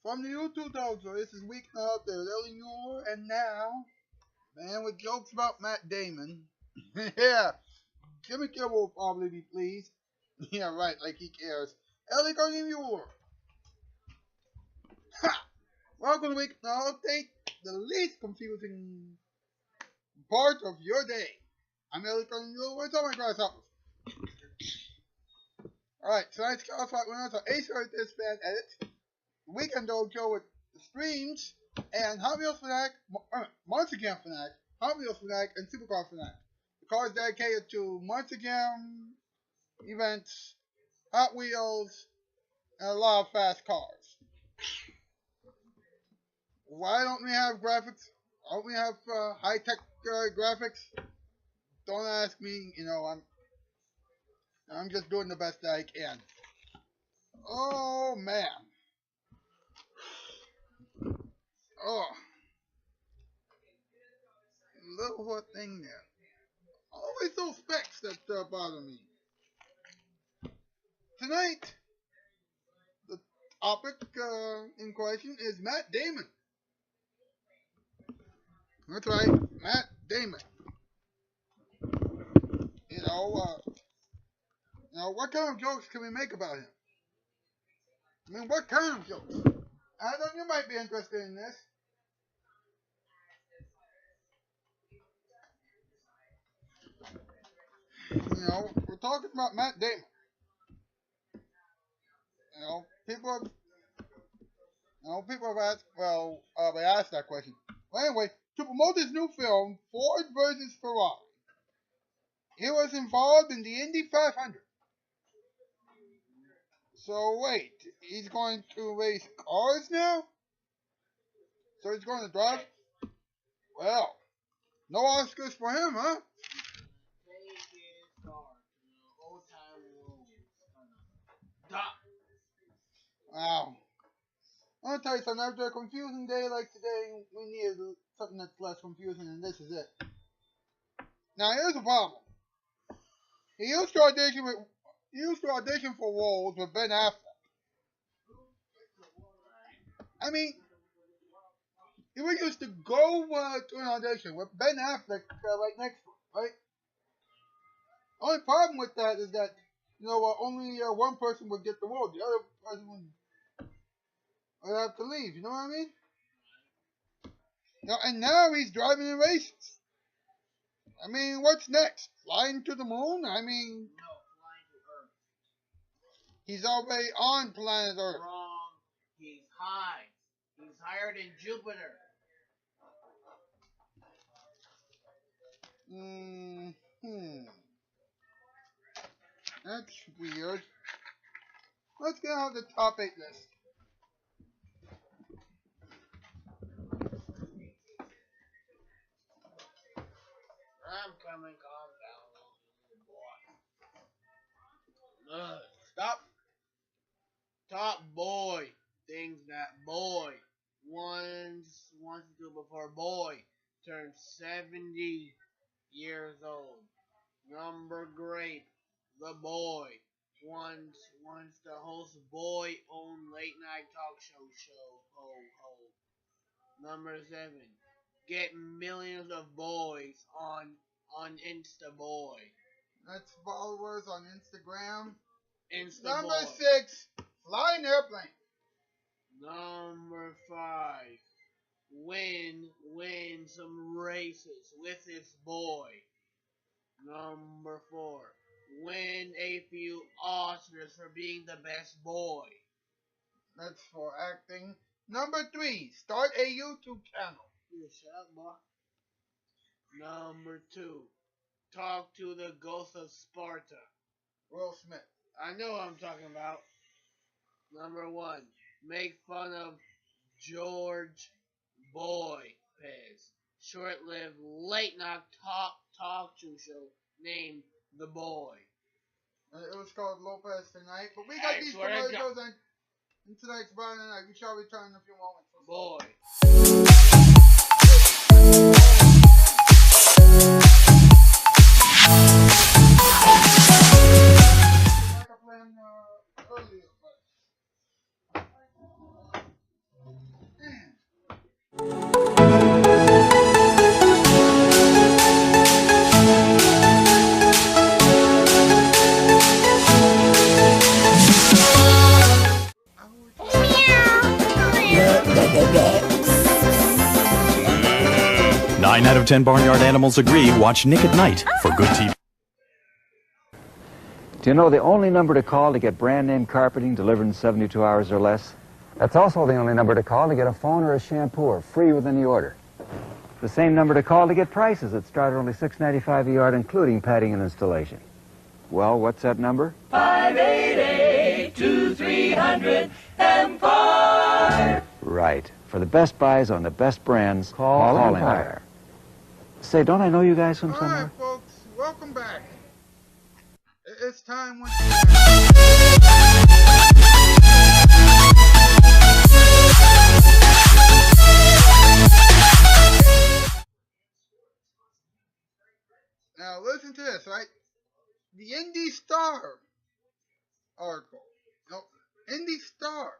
from the YouTube dog. So this is Weeknight. There's Ellie Muller, and now, man with jokes about Matt Damon. Yeah, Jimmy Kimmel will probably be pleased. Yeah, right, like he cares. Ellie Muller. Ha! Welcome to Weeknight. I'll take the least confusing part of your day. I'm Ellie Muller. What's all my grasshoppers? Alright, tonight's Shoutout Spotlight winners are Ace right this fan edit, Weekend Dog Show with streams, and Hot Wheels Fanatic, Monster Jam Fanatic, Hot Wheels Fanatic, and Supercar Fanatic. The cars dedicated to Monster Jam events, Hot Wheels, and a lot of fast cars. Why don't we have graphics? Why don't we have high-tech graphics? Don't ask me, I'm just doing the best that I can. Oh, man. Oh. Little what thing there. Always those specs that bother me. Tonight, the topic in question is Matt Damon. That's right, Matt Damon. What kind of jokes can we make about him? I mean, what kind of jokes? Adam, you might be interested in this. We're talking about Matt Damon. People have asked, they asked that question. Well, anyway, to promote his new film, Ford vs. Ferrari, he was involved in the Indy 500. So wait, he's going to race cars now? So he's going to drive? Well, no Oscars for him, huh? Wow. I'm going to tell you something, after a confusing day like today, we need something that's less confusing, and this is it. Now, here's the problem. He used to audition for roles with Ben Affleck. I mean, he was used to go to an audition with Ben Affleck right next to him, right? The only problem with that is that, only one person would get the role. The other person would have to leave, you know what I mean? And now he's driving in races. I mean, what's next? Flying to the moon? I mean... No, flying to Earth. He's already on planet Earth. Wrong. He's high. He's higher than Jupiter. That's weird. Let's get on the top 8 list. I'm coming, calm down, boy. Stop. Top boy. Things that boy wants to do before boy turns 70 years old. Number great. The boy wants to host boy-owned late-night talk show. Ho, ho. Number 7. Get millions of boys on Insta Boy. That's followers on Instagram. Insta Number Boy. 6. Fly an airplane. Number 5. Win some races with his boy. Number 4. Win a few Oscars for being the best boy. That's for acting. Number 3. Start a YouTube channel. You shut up, boy. Number 2. Talk to the ghost of Sparta. Will Smith. I know what I'm talking about. Number 1. Make fun of George Boy Pez. Short-lived late-night talk show named The Boy. It was called Lopez Tonight, but we got these commercials and tonight's Friday night. We shall return in a few moments. Boy. Nine out of 10 barnyard animals agree. Watch Nick at Night for good TV. Do you know the only number to call to get brand name carpeting delivered in 72 hours or less? That's also the only number to call to get a phone or a shampoo free with any order. The same number to call to get prices that start at only $6.95 a yard, including padding and installation. Well, what's that number? 588-2300-M5. Right. For the best buys on the best brands, call Empire. Say, don't I know you guys from somewhere? Alright, folks, welcome back. It's time once Now listen to this, right? The Indie Star article. No, Indie Star.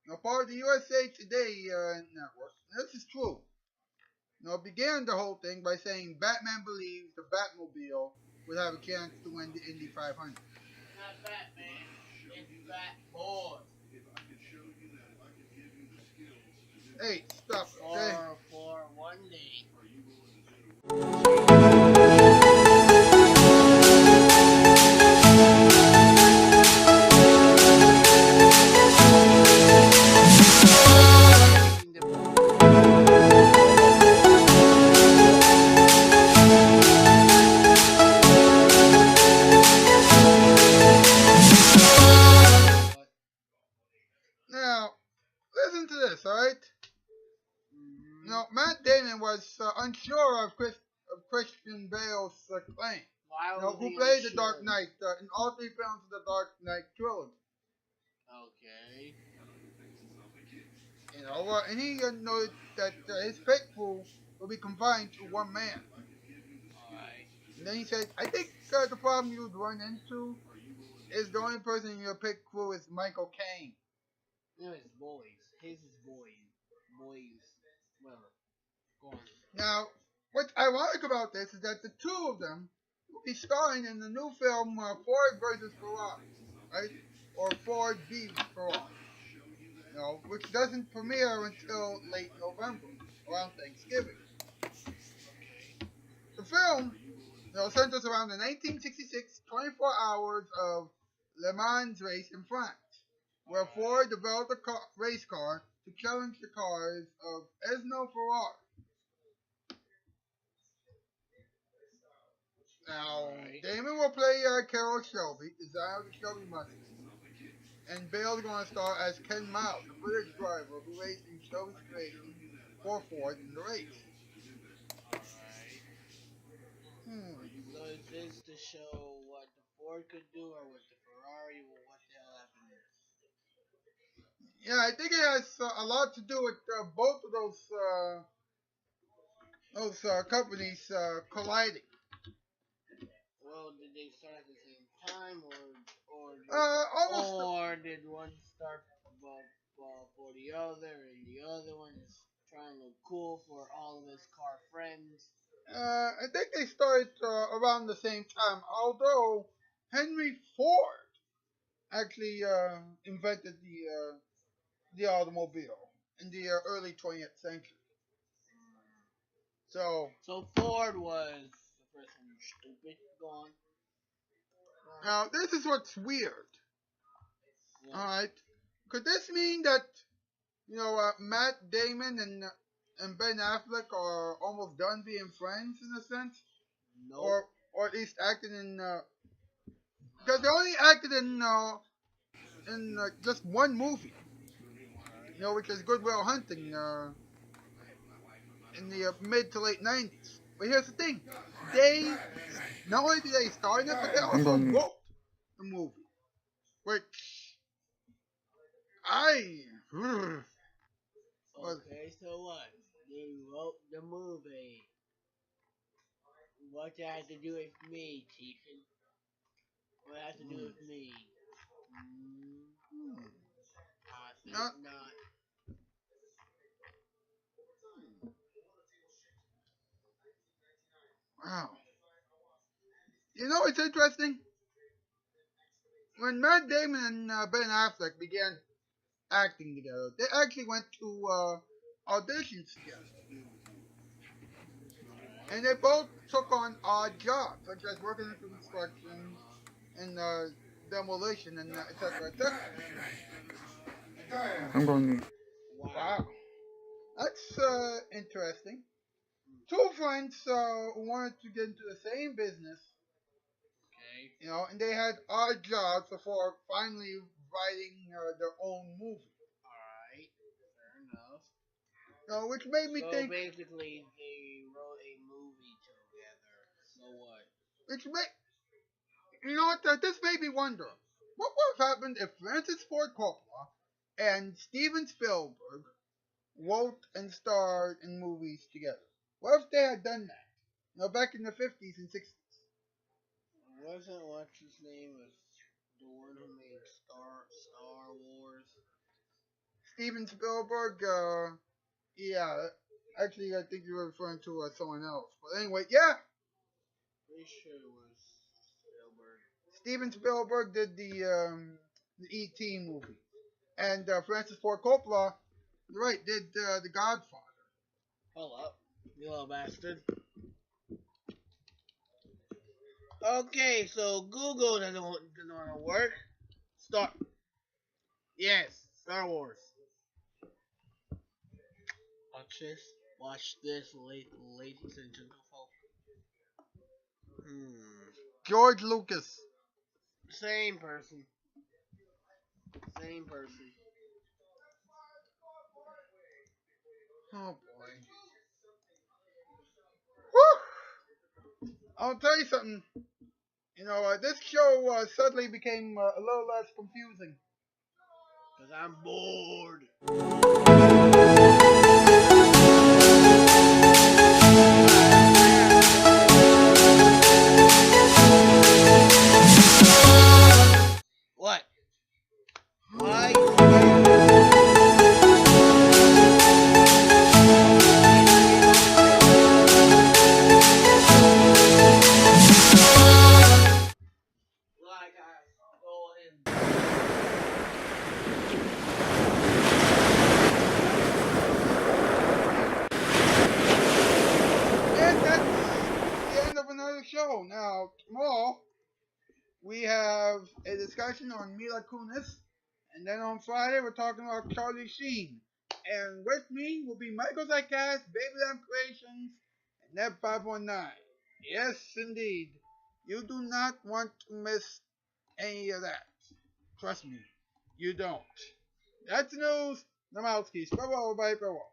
Now, part of the USA Today network. This is true. Now, it began the whole thing by saying Batman believes the Batmobile would have a chance to win the Indy 500. Not Batman, it's Batboy. Hey, stop it, okay? For one day. Now, listen to this, alright? Now, Matt Damon was unsure of Christian Bale's claim. Who played the Dark Knight in all three films of the Dark Knight trilogy. Okay. And he noted that his pit crew will be confined to one man. Alright. And then he said, I think the problem you'd run into is the only person in your pit crew is Michael Caine. No, it's boys. His is boys. Boys. Well, go on. Now, what's ironic about this is that the two of them will be starring in the new film Ford vs. Ferrari, right? Or Ford v. Ferrari. Which doesn't premiere until late November, around Thanksgiving. The film, centers around the 1966 24 hours of Le Mans race in France, where Ford developed a race car to challenge the cars of Enzo Ferrari. Now, Damon will play Carroll Shelby, designer of the Shelby Mustang, and Bale's going to star as Ken Miles, the British driver who raced in Shelby's creation for Ford in the race. Alright. So is this to show what the Ford could do or what the Ferrari, or what the hell happened there? Yeah, I think it has a lot to do with both of those companies colliding. Well, did they start at the same time, or did one start for the other, and the other one is trying to look cool for all of his car friends? I think they started around the same time, although Henry Ford actually invented the automobile in the early 20th century. So Ford was the first one. Stupid. Go on. Now this is what's weird. Yeah. All right, could this mean that Matt Damon and Ben Affleck are almost done being friends in a sense? No. Or at least acting in because they only acted in just one movie, which is Good Will Hunting in the mid to late 90s. But here's the thing: they not only did they star in it, but they also wrote the movie, which Okay, so what? You wrote the movie. What that have to do with me, Tiefin? What that have to do with me? I think not. Wow. It's interesting. When Matt Damon and Ben Affleck began acting together. They actually went to auditions together. And they both took on odd jobs, such as working in construction and demolition and etc. etc. I'm going to. Wow. That's interesting. Two friends who wanted to get into the same business, Okay. you know, and they had odd jobs before finally writing their own movie. Alright. Fair enough. Which made me So think. basically, they wrote a movie together. So what? Which made. You know what? This made me wonder. What would have happened if Francis Ford Coppola and Steven Spielberg wrote and starred in movies together? What if they had done that? You know, back in the 50s and 60s. Wasn't what's his name was the one who made Star Wars? Steven Spielberg, yeah. Actually, I think you were referring to someone else. But anyway, yeah. Pretty sure it was Spielberg. Steven Spielberg did the E.T. movie. And Francis Ford Coppola, you're right, did The Godfather. Hold up, you little bastard. Okay, so Google doesn't want to work. Yes, Star Wars. Watch this, ladies and gentlemen. George Lucas. Same person. Same person. Oh boy. Whew. I'll tell you something. You know, this show suddenly became a little less confusing. Because I'm bored. What? Why? Like I go in. And that's the end of another show. Now, tomorrow, we have a discussion on Mila Kunis. And then on Friday, we're talking about Charlie Sheen. And with me will be Michael Zycast, Baby Lamb Creations, and Neb 519. Yes, indeed. You do not want to miss any of that. Trust me, you don't. That's the news. Namowski. Farewell, everybody. Farewell.